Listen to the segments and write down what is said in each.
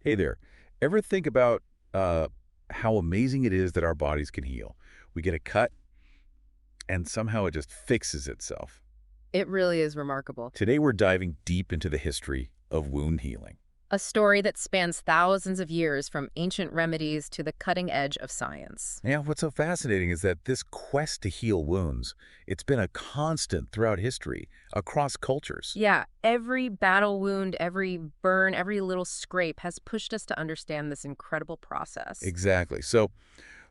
Hey there. Ever think about uh, how amazing it is that our bodies can heal? We get a cut, and somehow it just fixes itself. It really is remarkable. Today, we're diving deep into the history of wound healing. A story that spans thousands of years from ancient remedies to the cutting edge of science. Yeah, what's so fascinating is that this quest to heal wounds, it's been a constant throughout history, across cultures. Yeah, every battle wound, every burn, every little scrape has pushed us to understand this incredible process. Exactly. So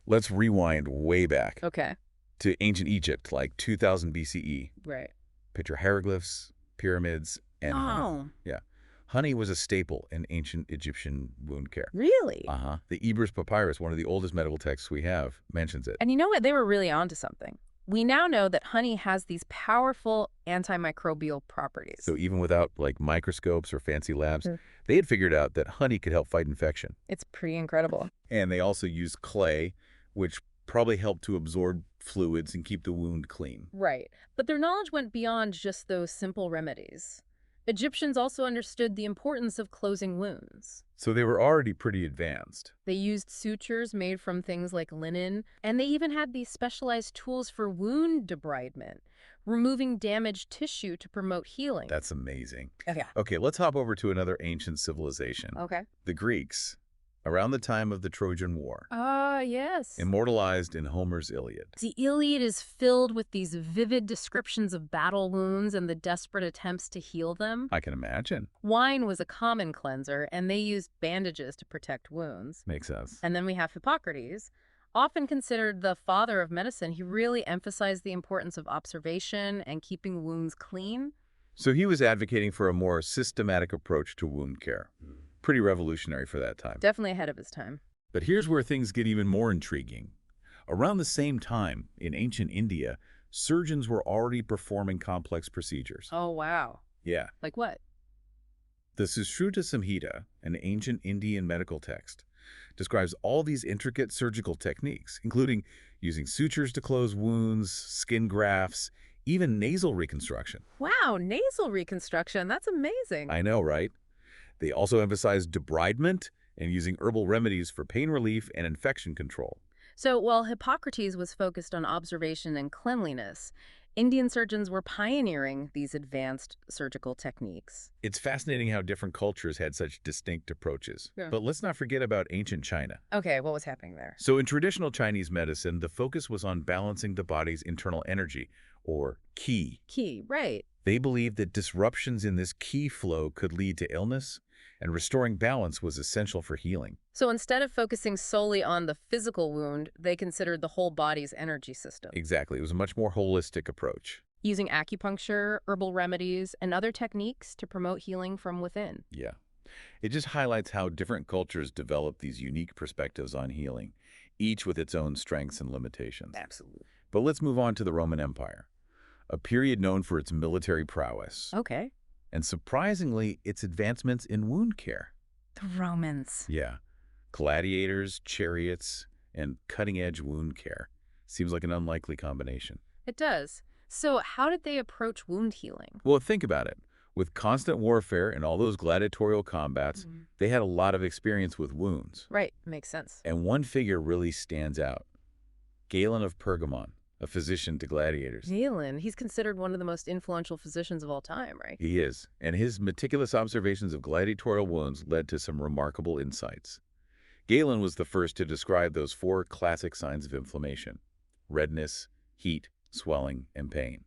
let's rewind way back Okay. to ancient Egypt, like 2000 BCE. Right. Picture hieroglyphs, pyramids, and honey. Oh, Yeah. Honey was a staple in ancient Egyptian wound care. really? The Ebers Papyrus, one of the oldest medical texts we have, mentions it. And you know what? They were really onto something. We now know that honey has these powerful antimicrobial properties. So even without like microscopes or fancy labs, Mm. they had figured out that honey could help fight infection. It's pretty incredible. And they also used clay, which probably helped to absorb fluids and keep the wound clean. Right. But their knowledge went beyond just those simple remedies. Egyptians also understood the importance of closing wounds. So they were already pretty advanced. They used sutures made from things like linen, and they even had these specialized tools for wound debridement, removing damaged tissue to promote healing. That's amazing. Oh, yeah. Okay, let's hop over to another ancient civilization. Okay. The Greeks, around the time of the Trojan War. Ah, yes. Immortalized in Homer's Iliad. The Iliad is filled with these vivid descriptions of battle wounds and the desperate attempts to heal them. I can imagine. Wine was a common cleanser, and they used bandages to protect wounds. Makes sense. And then we have Hippocrates, often considered the father of medicine. He really emphasized the importance of observation and keeping wounds clean. So he was advocating for a more systematic approach to wound care. Pretty revolutionary for that time. Definitely ahead of his time. But here's where things get even more intriguing. Around the same time, in ancient India, surgeons were already performing complex procedures. Oh, wow. Yeah. Like what? The Sushruta Samhita, an ancient Indian medical text, describes all these intricate surgical techniques, including using sutures to close wounds, skin grafts, even nasal reconstruction. Wow, nasal reconstruction. That's amazing. I know, right? They also emphasize debridement and using herbal remedies for pain relief and infection control. So while Hippocrates was focused on observation and cleanliness, Indian surgeons were pioneering these advanced surgical techniques. It's fascinating how different cultures had such distinct approaches. Yeah. But let's not forget about ancient China. Okay, what was happening there? So in traditional Chinese medicine, the focus was on balancing the body's internal energy, or qi. Key, right. They believed that disruptions in this qi flow could lead to illness, and restoring balance was essential for healing. So instead of focusing solely on the physical wound, they considered the whole body's energy system. Exactly. It was a much more holistic approach. Using acupuncture, herbal remedies, and other techniques to promote healing from within. Yeah. It just highlights how different cultures develop these unique perspectives on healing, each with its own strengths and limitations. Absolutely. But let's move on to the Roman Empire, a period known for its military prowess, Okay. and surprisingly, its advancements in wound care. The Romans. Yeah. Gladiators, chariots, and cutting-edge wound care. Seems like an unlikely combination. It does. So how did they approach wound healing? Well, think about it. With constant warfare and all those gladiatorial combats, they had a lot of experience with wounds. Right, makes sense. And one figure really stands out. Galen of Pergamon, a physician to gladiators. Galen, he's considered one of the most influential physicians of all time, right? He is, and his meticulous observations of gladiatorial wounds led to some remarkable insights. Galen was the first to describe those four classic signs of inflammation: redness, heat, swelling, and pain.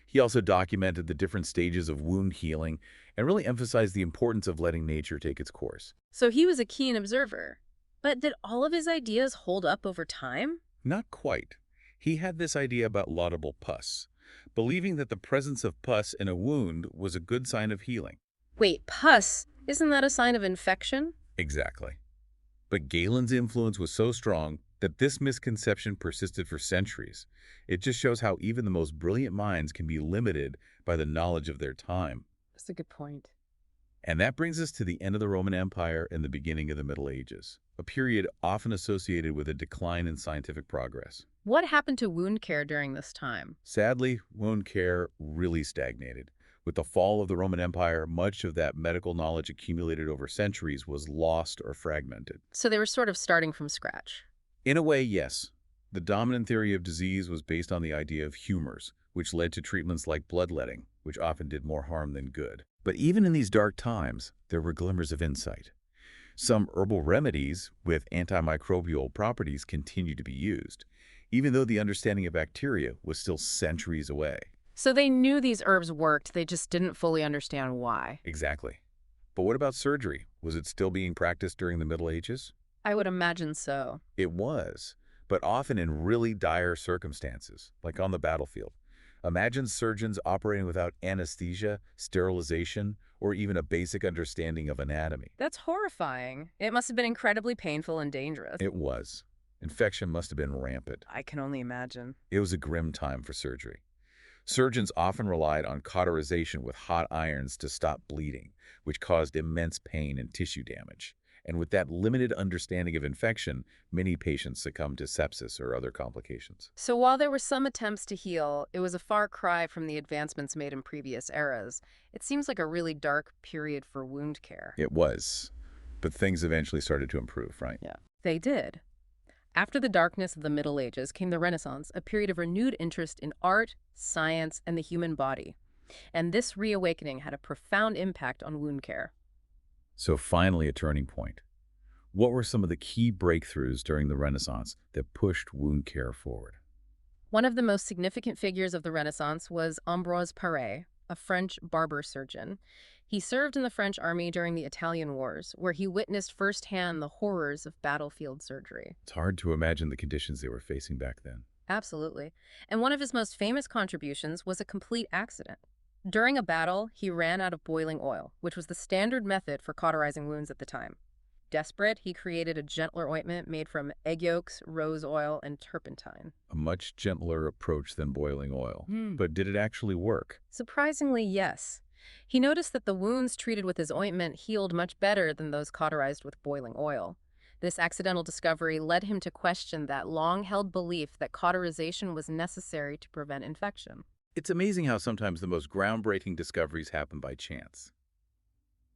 He also documented the different stages of wound healing and really emphasized the importance of letting nature take its course. So he was a keen observer. But did all of his ideas hold up over time? Not quite. He had this idea about laudable pus, believing that the presence of pus in a wound was a good sign of healing. Wait, pus? Isn't that a sign of infection? Exactly. But Galen's influence was so strong that this misconception persisted for centuries. It just shows how even the most brilliant minds can be limited by the knowledge of their time. That's a good point. And that brings us to the end of the Roman Empire and the beginning of the Middle Ages, a period often associated with a decline in scientific progress. What happened to wound care during this time? Sadly, wound care really stagnated. With the fall of the Roman Empire, much of that medical knowledge accumulated over centuries was lost or fragmented. So they were sort of starting from scratch. In a way, yes. The dominant theory of disease was based on the idea of humors, which led to treatments like bloodletting, which often did more harm than good. But even in these dark times, there were glimmers of insight. Some herbal remedies with antimicrobial properties continued to be used, even though the understanding of bacteria was still centuries away. So they knew these herbs worked, they just didn't fully understand why. Exactly. But what about surgery? Was it still being practiced during the Middle Ages? I would imagine so. It was, but often in really dire circumstances, like on the battlefield. Imagine surgeons operating without anesthesia, sterilization, or even a basic understanding of anatomy. That's horrifying. It must have been incredibly painful and dangerous. It was. Infection must have been rampant. I can only imagine. It was a grim time for surgery. Surgeons often relied on cauterization with hot irons to stop bleeding, which caused immense pain and tissue damage. And with that limited understanding of infection, many patients succumbed to sepsis or other complications. So while there were some attempts to heal, it was a far cry from the advancements made in previous eras. It seems like a really dark period for wound care. It was, but things eventually started to improve, right? Yeah. They did. After the darkness of the Middle Ages came the Renaissance, a period of renewed interest in art, science, and the human body. And this reawakening had a profound impact on wound care. So finally, a turning point. What were some of the key breakthroughs during the Renaissance that pushed wound care forward? One of the most significant figures of the Renaissance was Ambroise Paré, a French barber surgeon. He served in the French army during the Italian Wars, where he witnessed firsthand the horrors of battlefield surgery. It's hard to imagine the conditions they were facing back then. Absolutely. And one of his most famous contributions was a complete accident. During a battle, he ran out of boiling oil, which was the standard method for cauterizing wounds at the time. Desperate, he created a gentler ointment made from egg yolks, rose oil, and turpentine. A much gentler approach than boiling oil. Hmm. But did it actually work? Surprisingly, yes. He noticed that the wounds treated with his ointment healed much better than those cauterized with boiling oil. This accidental discovery led him to question that long-held belief that cauterization was necessary to prevent infection. It's amazing how sometimes the most groundbreaking discoveries happen by chance.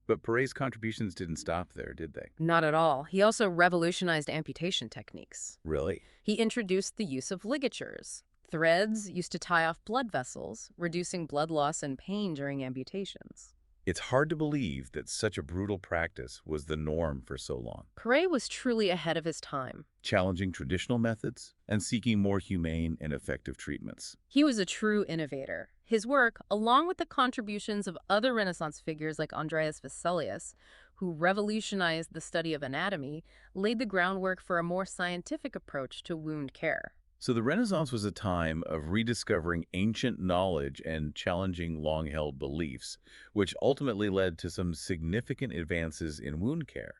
But Paré's contributions didn't stop there, did they? Not at all. He also revolutionized amputation techniques. Really? He introduced the use of ligatures, threads used to tie off blood vessels, reducing blood loss and pain during amputations. It's hard to believe that such a brutal practice was the norm for so long, Paré was truly ahead of his time. challenging traditional methods and seeking more humane and effective treatments. He was a true innovator. His work, along with the contributions of other Renaissance figures like Andreas Vesalius, who revolutionized the study of anatomy, laid the groundwork for a more scientific approach to wound care. So the Renaissance was a time of rediscovering ancient knowledge and challenging long-held beliefs, which ultimately led to some significant advances in wound care.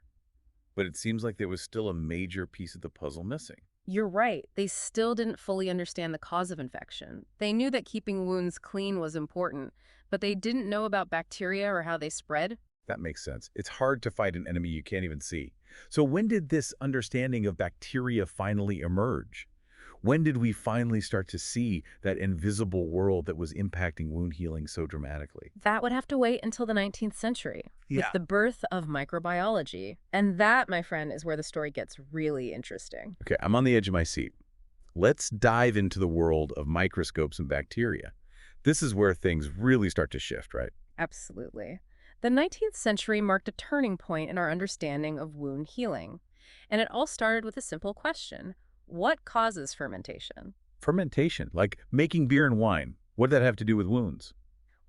But it seems like there was still a major piece of the puzzle missing. You're right. They still didn't fully understand the cause of infection. They knew that keeping wounds clean was important, but they didn't know about bacteria or how they spread. That makes sense. It's hard to fight an enemy you can't even see. So when did this understanding of bacteria finally emerge? When did we finally start to see that invisible world that was impacting wound healing so dramatically? That would have to wait until the 19th century, with Yeah. the birth of microbiology. And that, my friend, is where the story gets really interesting. Okay, I'm on the edge of my seat. Let's dive into the world of microscopes and bacteria. This is where things really start to shift, right? Absolutely. The 19th century marked a turning point in our understanding of wound healing. And it all started with a simple question. What causes fermentation? Fermentation, like making beer and wine. What did that have to do with wounds?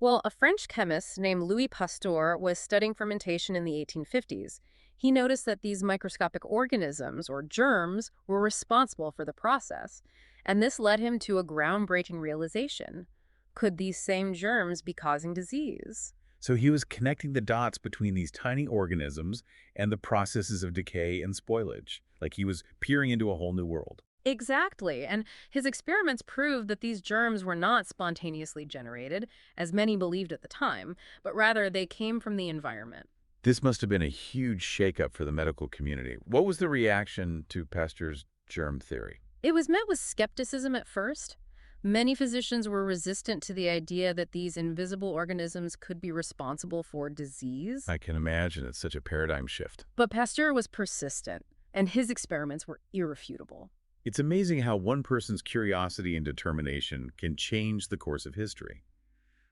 Well, a French chemist named Louis Pasteur was studying fermentation in the 1850s. He noticed that these microscopic organisms, or germs, were responsible for the process. And this led him to a groundbreaking realization. Could these same germs be causing disease? So he was connecting the dots between these tiny organisms and the processes of decay and spoilage. Like he was peering into a whole new world. Exactly, and his experiments proved that these germs were not spontaneously generated, as many believed at the time, but rather they came from the environment. This must have been a huge shakeup for the medical community. What was the reaction to Pasteur's germ theory? It was met with skepticism at first, Many physicians were resistant to the idea that these invisible organisms could be responsible for disease. I can imagine it's such a paradigm shift. But Pasteur was persistent, and his experiments were irrefutable. It's amazing how one person's curiosity and determination can change the course of history.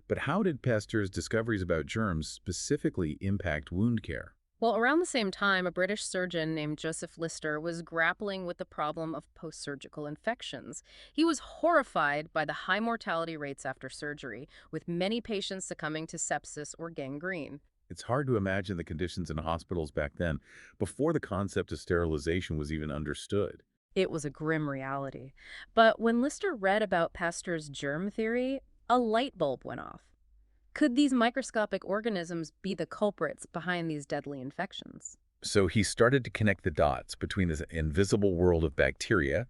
But how did Pasteur's discoveries about germs specifically impact wound care? Well, around the same time, a British surgeon named Joseph Lister was grappling with the problem of post-surgical infections. He was horrified by the high mortality rates after surgery, with many patients succumbing to sepsis or gangrene. It's hard to imagine the conditions in hospitals back then, before the concept of sterilization was even understood. It was a grim reality. But when Lister read about Pasteur's germ theory, a light bulb went off. Could these microscopic organisms be the culprits behind these deadly infections? So he started to connect the dots between this invisible world of bacteria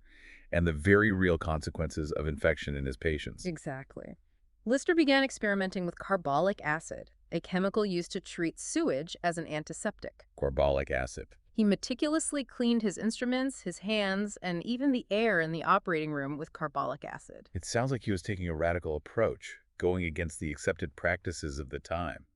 and the very real consequences of infection in his patients. Exactly. Lister began experimenting with carbolic acid, a chemical used to treat sewage as an antiseptic. Carbolic acid. He meticulously cleaned his instruments, his hands, and even the air in the operating room with carbolic acid. It sounds like he was taking a radical approach, going against the accepted practices of the time.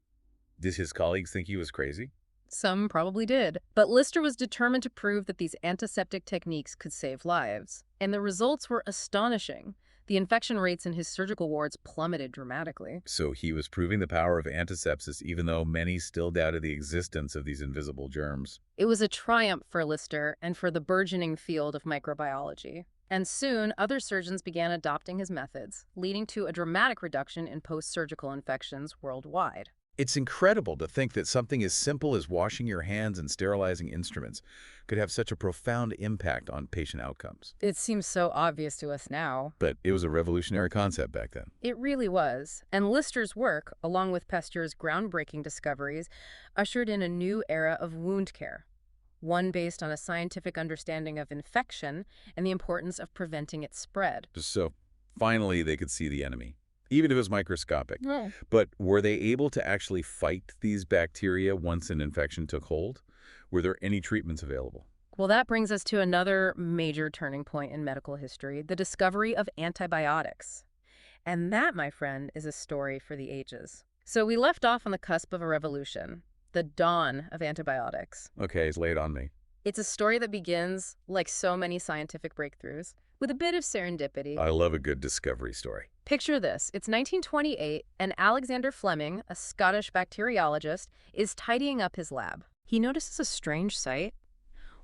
Did his colleagues think he was crazy? Some probably did, but Lister was determined to prove that these antiseptic techniques could save lives. And the results were astonishing. The infection rates in his surgical wards plummeted dramatically. So he was proving the power of antisepsis even though many still doubted the existence of these invisible germs. It was a triumph for Lister and for the burgeoning field of microbiology. And soon, other surgeons began adopting his methods, leading to a dramatic reduction in post-surgical infections worldwide. It's incredible to think that something as simple as washing your hands and sterilizing instruments could have such a profound impact on patient outcomes. It seems so obvious to us now. But it was a revolutionary concept back then. It really was. And Lister's work, along with Pasteur's groundbreaking discoveries, ushered in a new era of wound care, one based on a scientific understanding of infection and the importance of preventing its spread. So finally they could see the enemy, even if it was microscopic. Yeah. But were they able to actually fight these bacteria once an infection took hold? Were there any treatments available? Well, that brings us to another major turning point in medical history, the discovery of antibiotics. And that, my friend, is a story for the ages. So we left off on the cusp of a revolution, the dawn of antibiotics. Okay, lay it on me. It's a story that begins, like so many scientific breakthroughs, with a bit of serendipity. I love a good discovery story. Picture this. It's 1928, and Alexander Fleming, a Scottish bacteriologist, is tidying up his lab. He notices a strange sight.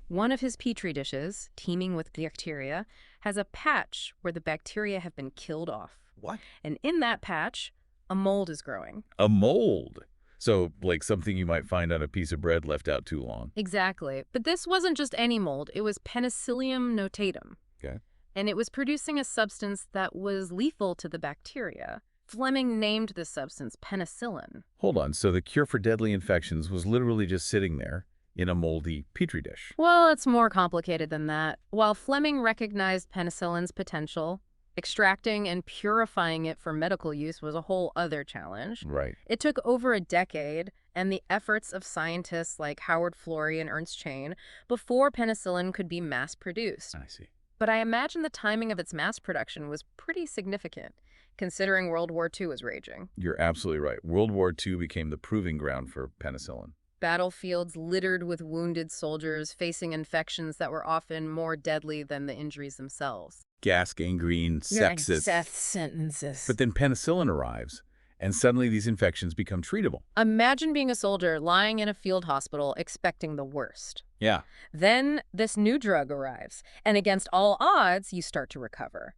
One of his petri dishes, teeming with bacteria, has a patch where the bacteria have been killed off. What? And in that patch, a mold is growing. A mold. So, like something you might find on a piece of bread left out too long. Exactly. But this wasn't just any mold. It was Penicillium notatum. Okay. And it was producing a substance that was lethal to the bacteria. Fleming named this substance penicillin. Hold on. So the cure for deadly infections was literally just sitting there in a moldy petri dish. Well, it's more complicated than that. While Fleming recognized penicillin's potential, extracting and purifying it for medical use was a whole other challenge. Right. It took over a decade and the efforts of scientists like Howard Florey and Ernst Chain before penicillin could be mass-produced. I see. But I imagine the timing of its mass production was pretty significant, considering World War II was raging. You're absolutely right. World War II became the proving ground for penicillin. Battlefields littered with wounded soldiers facing infections that were often more deadly than the injuries themselves. Gas, gangrene, sepsis. Death sentences. But then penicillin arrives, and suddenly these infections become treatable. Imagine being a soldier lying in a field hospital expecting the worst. Yeah. Then this new drug arrives, and against all odds, you start to recover.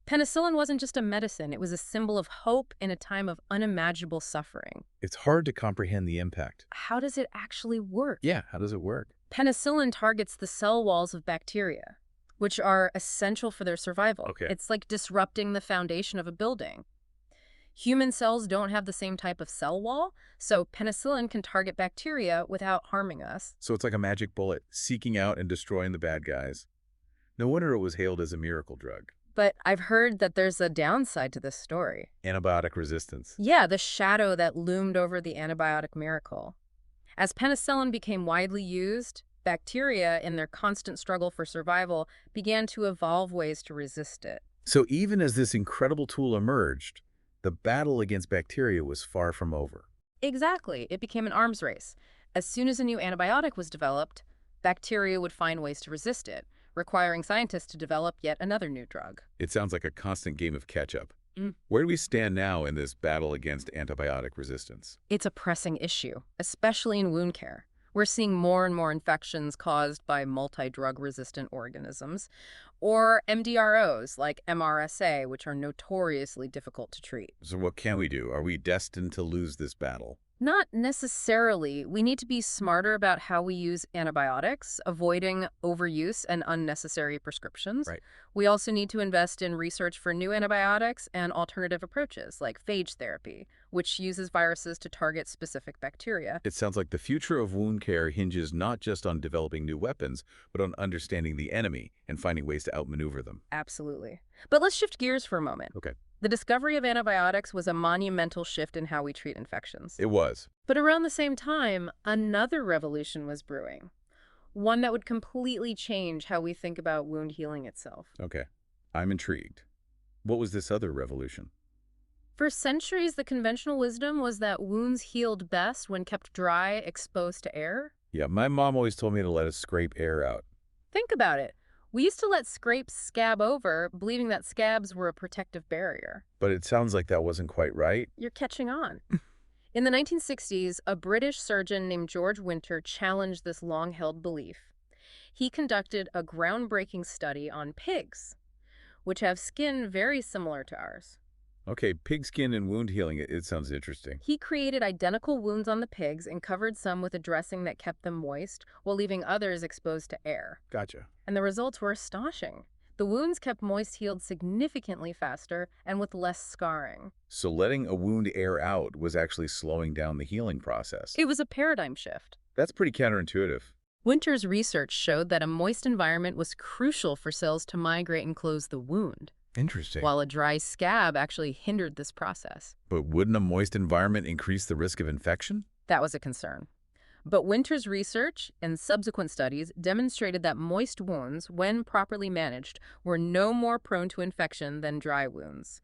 Penicillin wasn't just a medicine, it was a symbol of hope in a time of unimaginable suffering. It's hard to comprehend the impact. How does it actually work? Yeah, how does it work? Penicillin targets the cell walls of bacteria, which are essential for their survival. Okay. It's like disrupting the foundation of a building. Human cells don't have the same type of cell wall, so penicillin can target bacteria without harming us. So it's like a magic bullet, seeking out and destroying the bad guys. No wonder it was hailed as a miracle drug. But I've heard that there's a downside to this story. Antibiotic resistance. Yeah, the shadow that loomed over the antibiotic miracle. As penicillin became widely used, bacteria, in their constant struggle for survival, began to evolve ways to resist it. So even as this incredible tool emerged, the battle against bacteria was far from over. Exactly. It became an arms race. As soon as a new antibiotic was developed, bacteria would find ways to resist it, requiring scientists to develop yet another new drug. It sounds like a constant game of catch-up. Mm. Where do we stand now in this battle against antibiotic resistance? It's a pressing issue, especially in wound care. We're seeing more and more infections caused by multi-drug resistant organisms, or MDROs like MRSA, which are notoriously difficult to treat. So what can we do? Are we destined to lose this battle? Not necessarily. We need to be smarter about how we use antibiotics, avoiding overuse and unnecessary prescriptions. Right. We also need to invest in research for new antibiotics and alternative approaches like phage therapy, which uses viruses to target specific bacteria. It sounds like the future of wound care hinges not just on developing new weapons, but on understanding the enemy and finding ways to outmaneuver them. Absolutely. But let's shift gears for a moment. Okay. The discovery of antibiotics was a monumental shift in how we treat infections. It was. But around the same time, another revolution was brewing, one that would completely change how we think about wound healing itself. Okay. I'm intrigued. What was this other revolution? For centuries, the conventional wisdom was that wounds healed best when kept dry, exposed to air. Yeah, my mom always told me to let us scrape air out. Think about it. We used to let scrapes scab over, believing that scabs were a protective barrier. But it sounds like that wasn't quite right. You're catching on. In the 1960s, a British surgeon named George Winter challenged this long-held belief. He conducted a groundbreaking study on pigs, which have skin very similar to ours. Okay, pigskin and wound healing, it sounds interesting. He created identical wounds on the pigs and covered some with a dressing that kept them moist, while leaving others exposed to air. Gotcha. And the results were astonishing. The wounds kept moist healed significantly faster and with less scarring. So letting a wound air out was actually slowing down the healing process. It was a paradigm shift. That's pretty counterintuitive. Winter's research showed that a moist environment was crucial for cells to migrate and close the wound, Interesting. while a dry scab actually hindered this process. But wouldn't a moist environment increase the risk of infection? That was a concern. But Winter's research and subsequent studies demonstrated that moist wounds, when properly managed, were no more prone to infection than dry wounds.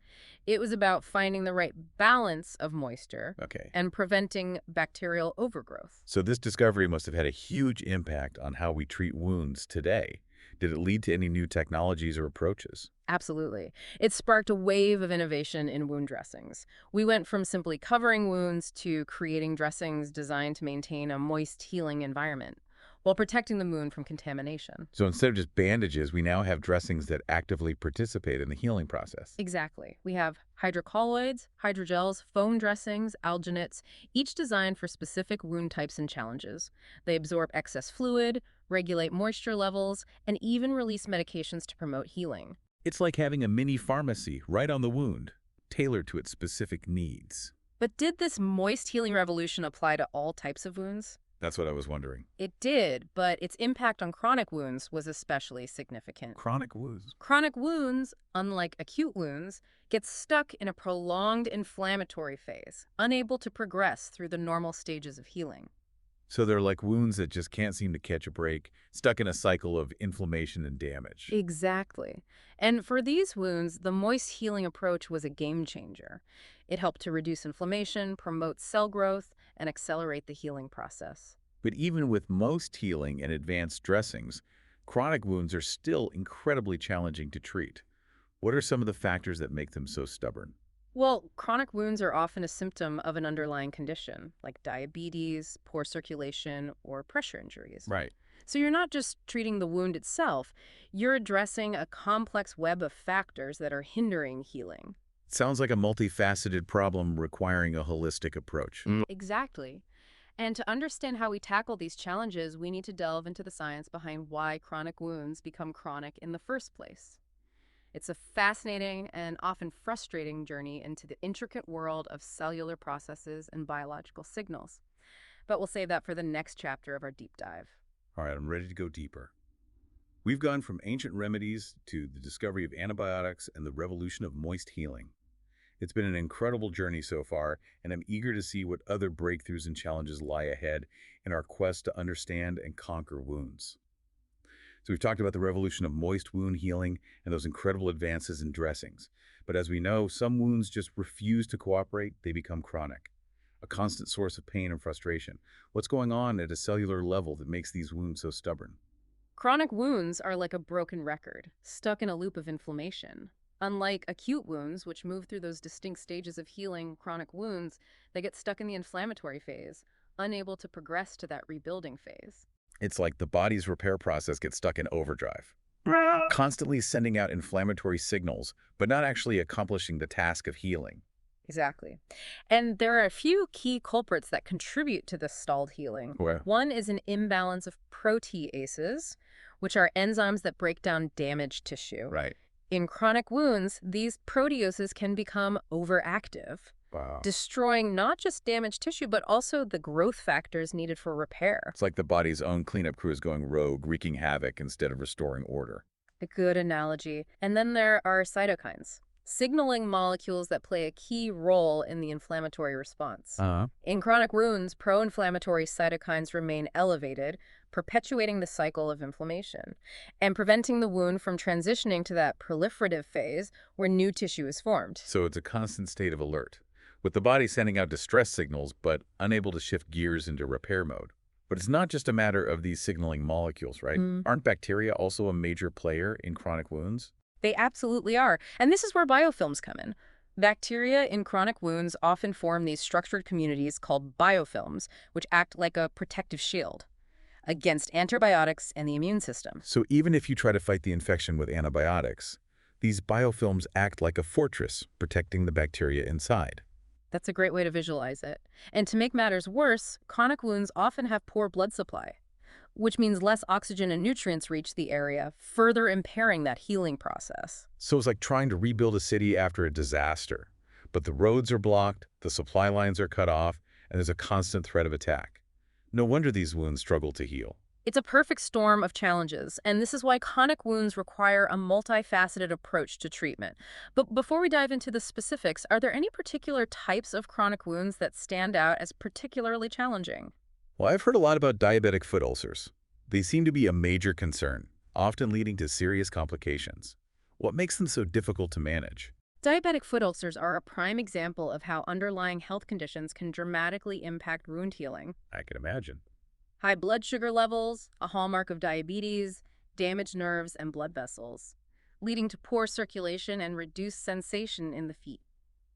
It was about finding the right balance of moisture Okay. and preventing bacterial overgrowth. So this discovery must have had a huge impact on how we treat wounds today. Did it lead to any new technologies or approaches? Absolutely. It sparked a wave of innovation in wound dressings. We went from simply covering wounds to creating dressings designed to maintain a moist, healing environment while protecting the wound from contamination. So instead of just bandages, we now have dressings that actively participate in the healing process. Exactly. We have hydrocolloids, hydrogels, foam dressings, alginates, each designed for specific wound types and challenges. They absorb excess fluid, regulate moisture levels, and even release medications to promote healing. It's like having a mini pharmacy right on the wound, tailored to its specific needs. But did this moist healing revolution apply to all types of wounds? That's what I was wondering. It did, but its impact on chronic wounds was especially significant. Chronic wounds. Chronic wounds, unlike acute wounds, get stuck in a prolonged inflammatory phase, unable to progress through the normal stages of healing. So they're like wounds that just can't seem to catch a break, stuck in a cycle of inflammation and damage. Exactly. And for these wounds, the moist healing approach was a game changer. It helped to reduce inflammation, promote cell growth, and accelerate the healing process. But even with most healing and advanced dressings, chronic wounds are still incredibly challenging to treat. What are some of the factors that make them so stubborn? Well, chronic wounds are often a symptom of an underlying condition, like diabetes, poor circulation, or pressure injuries. Right. So you're not just treating the wound itself, you're addressing a complex web of factors that are hindering healing. Sounds like a multifaceted problem requiring a holistic approach. Exactly. And to understand how we tackle these challenges, we need to delve into the science behind why chronic wounds become chronic in the first place. It's a fascinating and often frustrating journey into the intricate world of cellular processes and biological signals. But we'll save that for the next chapter of our deep dive. All right, I'm ready to go deeper. We've gone from ancient remedies to the discovery of antibiotics and the revolution of moist healing. It's been an incredible journey so far, and I'm eager to see what other breakthroughs and challenges lie ahead in our quest to understand and conquer wounds. So we've talked about the revolution of moist wound healing and those incredible advances in dressings. But as we know, some wounds just refuse to cooperate. They become chronic, a constant source of pain and frustration. What's going on at a cellular level that makes these wounds so stubborn? Chronic wounds are like a broken record, stuck in a loop of inflammation. Unlike acute wounds, which move through those distinct stages of healing, chronic wounds, they get stuck in the inflammatory phase, unable to progress to that rebuilding phase. It's like the body's repair process gets stuck in overdrive, constantly sending out inflammatory signals, but not actually accomplishing the task of healing. Exactly. And there are a few key culprits that contribute to this stalled healing. Well, One is an imbalance of proteases, which are enzymes that break down damaged tissue. right. In chronic wounds, these proteases can become overactive, Wow. destroying not just damaged tissue, but also the growth factors needed for repair. It's like the body's own cleanup crew is going rogue, wreaking havoc instead of restoring order. A good analogy. And then there are cytokines, signaling molecules that play a key role in the inflammatory response. Uh-huh. In chronic wounds, pro-inflammatory cytokines remain elevated, perpetuating the cycle of inflammation and preventing the wound from transitioning to that proliferative phase where new tissue is formed. So it's a constant state of alert, with the body sending out distress signals but unable to shift gears into repair mode. But it's not just a matter of these signaling molecules, right? Aren't bacteria also a major player in chronic wounds? They absolutely are. And this is where biofilms come in. Bacteria in chronic wounds often form these structured communities called biofilms, which act like a protective shield against antibiotics and the immune system. So even if you try to fight the infection with antibiotics, these biofilms act like a fortress, protecting the bacteria inside. That's a great way to visualize it. And to make matters worse, chronic wounds often have poor blood supply, which means less oxygen and nutrients reach the area, further impairing that healing process. So it's like trying to rebuild a city after a disaster. But the roads are blocked, the supply lines are cut off, and there's a constant threat of attack. No wonder these wounds struggle to heal. It's a perfect storm of challenges, and this is why chronic wounds require a multifaceted approach to treatment. But before we dive into the specifics, are there any particular types of chronic wounds that stand out as particularly challenging? Well, I've heard a lot about diabetic foot ulcers. They seem to be a major concern, often leading to serious complications. What makes them so difficult to manage? Diabetic foot ulcers are a prime example of how underlying health conditions can dramatically impact wound healing. I can imagine. High blood sugar levels, a hallmark of diabetes, damaged nerves and blood vessels, leading to poor circulation and reduced sensation in the feet.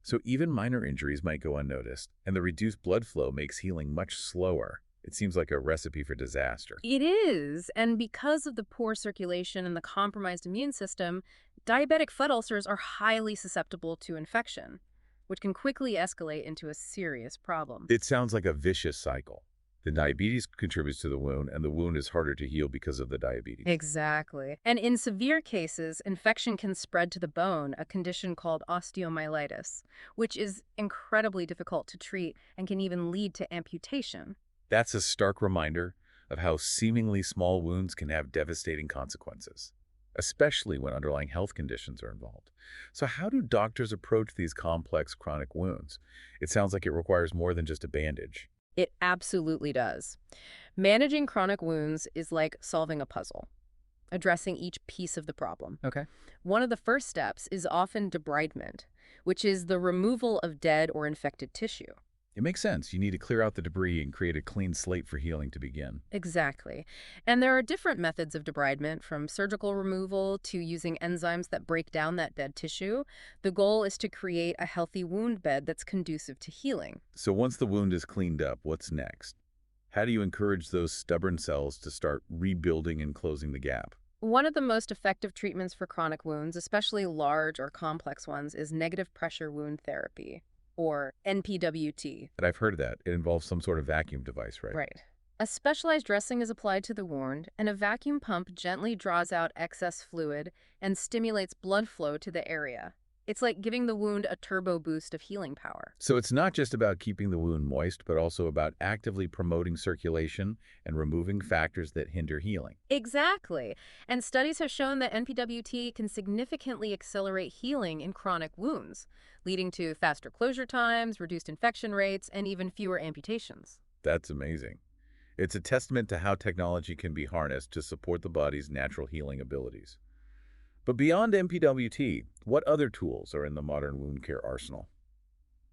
So even minor injuries might go unnoticed, and the reduced blood flow makes healing much slower. It seems like a recipe for disaster. It is, and because of the poor circulation and the compromised immune system, diabetic foot ulcers are highly susceptible to infection, which can quickly escalate into a serious problem. It sounds like a vicious cycle. The diabetes contributes to the wound, and the wound is harder to heal because of the diabetes. Exactly. And in severe cases, infection can spread to the bone, a condition called osteomyelitis, which is incredibly difficult to treat and can even lead to amputation. That's a stark reminder of how seemingly small wounds can have devastating consequences, especially when underlying health conditions are involved. So how do doctors approach these complex chronic wounds? It sounds like it requires more than just a bandage. It absolutely does. Managing chronic wounds is like solving a puzzle, addressing each piece of the problem. Okay. One of the first steps is often debridement, which is the removal of dead or infected tissue. It makes sense. You need to clear out the debris and create a clean slate for healing to begin. Exactly. And there are different methods of debridement, from surgical removal to using enzymes that break down that dead tissue. The goal is to create a healthy wound bed that's conducive to healing. So once the wound is cleaned up, what's next? How do you encourage those stubborn cells to start rebuilding and closing the gap? One of the most effective treatments for chronic wounds, especially large or complex ones, is negative pressure wound therapy, or NPWT. And I've heard that. It involves some sort of vacuum device, right? Right. A specialized dressing is applied to the wound, and a vacuum pump gently draws out excess fluid and stimulates blood flow to the area. It's like giving the wound a turbo boost of healing power. So it's not just about keeping the wound moist, but also about actively promoting circulation and removing factors that hinder healing. Exactly. And studies have shown that NPWT can significantly accelerate healing in chronic wounds, leading to faster closure times, reduced infection rates, and even fewer amputations. That's amazing. It's a testament to how technology can be harnessed to support the body's natural healing abilities. But beyond MPWT, what other tools are in the modern wound care arsenal?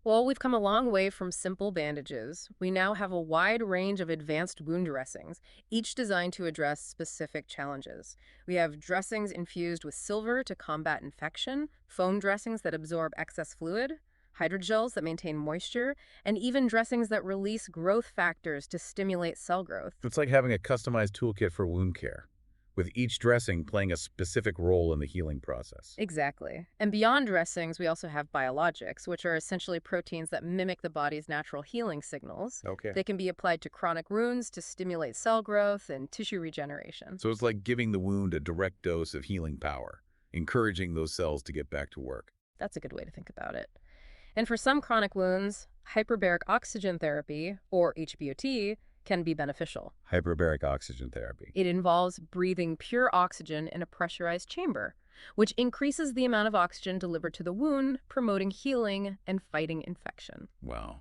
Well, we've come a long way from simple bandages. We now have a wide range of advanced wound dressings, each designed to address specific challenges. We have dressings infused with silver to combat infection, foam dressings that absorb excess fluid, hydrogels that maintain moisture, and even dressings that release growth factors to stimulate cell growth. It's like having a customized toolkit for wound care, with each dressing playing a specific role in the healing process. Exactly. And beyond dressings, we also have biologics, which are essentially proteins that mimic the body's natural healing signals. Okay. They can be applied to chronic wounds to stimulate cell growth and tissue regeneration. So it's like giving the wound a direct dose of healing power, encouraging those cells to get back to work. That's a good way to think about it. And for some chronic wounds, hyperbaric oxygen therapy, or HBOT, can be beneficial. Hyperbaric oxygen therapy. It involves breathing pure oxygen in a pressurized chamber, which increases the amount of oxygen delivered to the wound, promoting healing and fighting infection. Wow.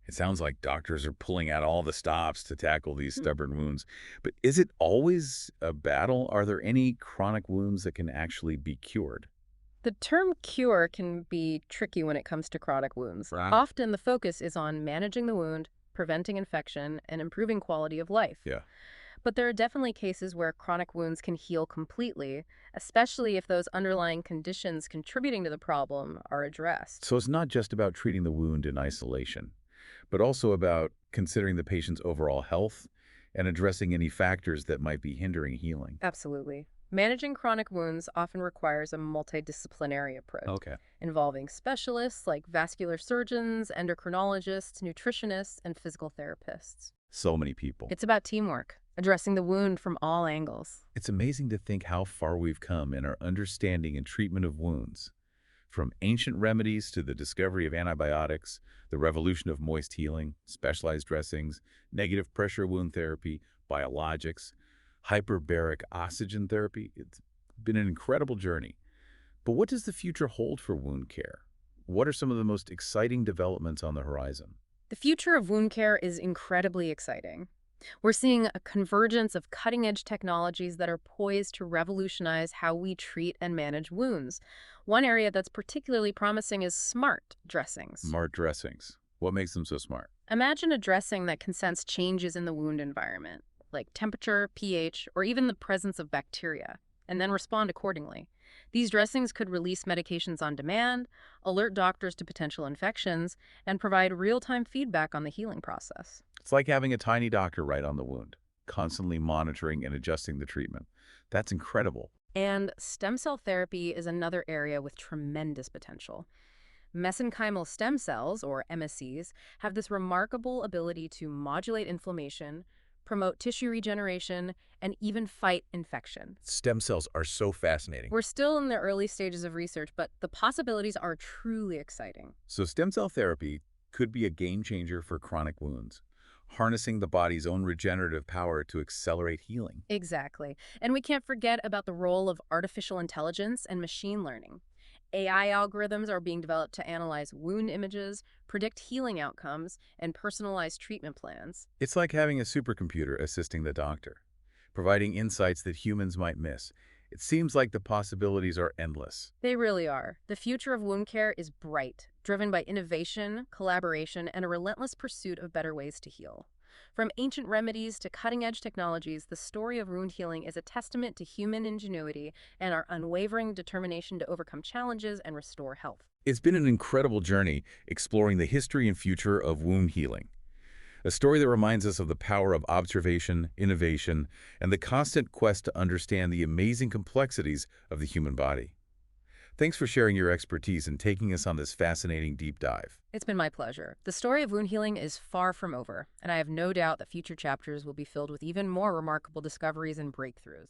It sounds like doctors are pulling out all the stops to tackle these Hmm. stubborn wounds. But is it always a battle? Are there any chronic wounds that can actually be cured? The term cure can be tricky when it comes to chronic wounds. Right. Often the focus is on managing the wound, preventing infection, and improving quality of life. Yeah. But there are definitely cases where chronic wounds can heal completely, especially if those underlying conditions contributing to the problem are addressed. So it's not just about treating the wound in isolation, but also about considering the patient's overall health and addressing any factors that might be hindering healing. Absolutely. Managing chronic wounds often requires a multidisciplinary approach, Okay. involving specialists like vascular surgeons, endocrinologists, nutritionists, and physical therapists. So many people. It's about teamwork, addressing the wound from all angles. It's amazing to think how far we've come in our understanding and treatment of wounds. From ancient remedies to the discovery of antibiotics, the revolution of moist healing, specialized dressings, negative pressure wound therapy, biologics, hyperbaric oxygen therapy. It's been an incredible journey. But what does the future hold for wound care? What are some of the most exciting developments on the horizon? The future of wound care is incredibly exciting. We're seeing a convergence of cutting-edge technologies that are poised to revolutionize how we treat and manage wounds. One area that's particularly promising is smart dressings. Smart dressings. What makes them so smart? Imagine a dressing that can sense changes in the wound environment, like temperature, pH, or even the presence of bacteria, and then respond accordingly. These dressings could release medications on demand, alert doctors to potential infections, and provide real-time feedback on the healing process. It's like having a tiny doctor right on the wound, constantly monitoring and adjusting the treatment. That's incredible. And stem cell therapy is another area with tremendous potential. Mesenchymal stem cells, or MSCs, have this remarkable ability to modulate inflammation, promote tissue regeneration, and even fight infection. Stem cells are so fascinating. We're still in the early stages of research, but the possibilities are truly exciting. So stem cell therapy could be a game changer for chronic wounds, harnessing the body's own regenerative power to accelerate healing. Exactly. And we can't forget about the role of artificial intelligence and machine learning. AI algorithms are being developed to analyze wound images, predict healing outcomes, and personalize treatment plans. It's like having a supercomputer assisting the doctor, providing insights that humans might miss. It seems like the possibilities are endless. They really are. The future of wound care is bright, driven by innovation, collaboration, and a relentless pursuit of better ways to heal. From ancient remedies to cutting-edge technologies, the story of wound healing is a testament to human ingenuity and our unwavering determination to overcome challenges and restore health. It's been an incredible journey exploring the history and future of wound healing. A story that reminds us of the power of observation, innovation, and the constant quest to understand the amazing complexities of the human body. Thanks for sharing your expertise and taking us on this fascinating deep dive. It's been my pleasure. The story of wound healing is far from over, and I have no doubt that future chapters will be filled with even more remarkable discoveries and breakthroughs.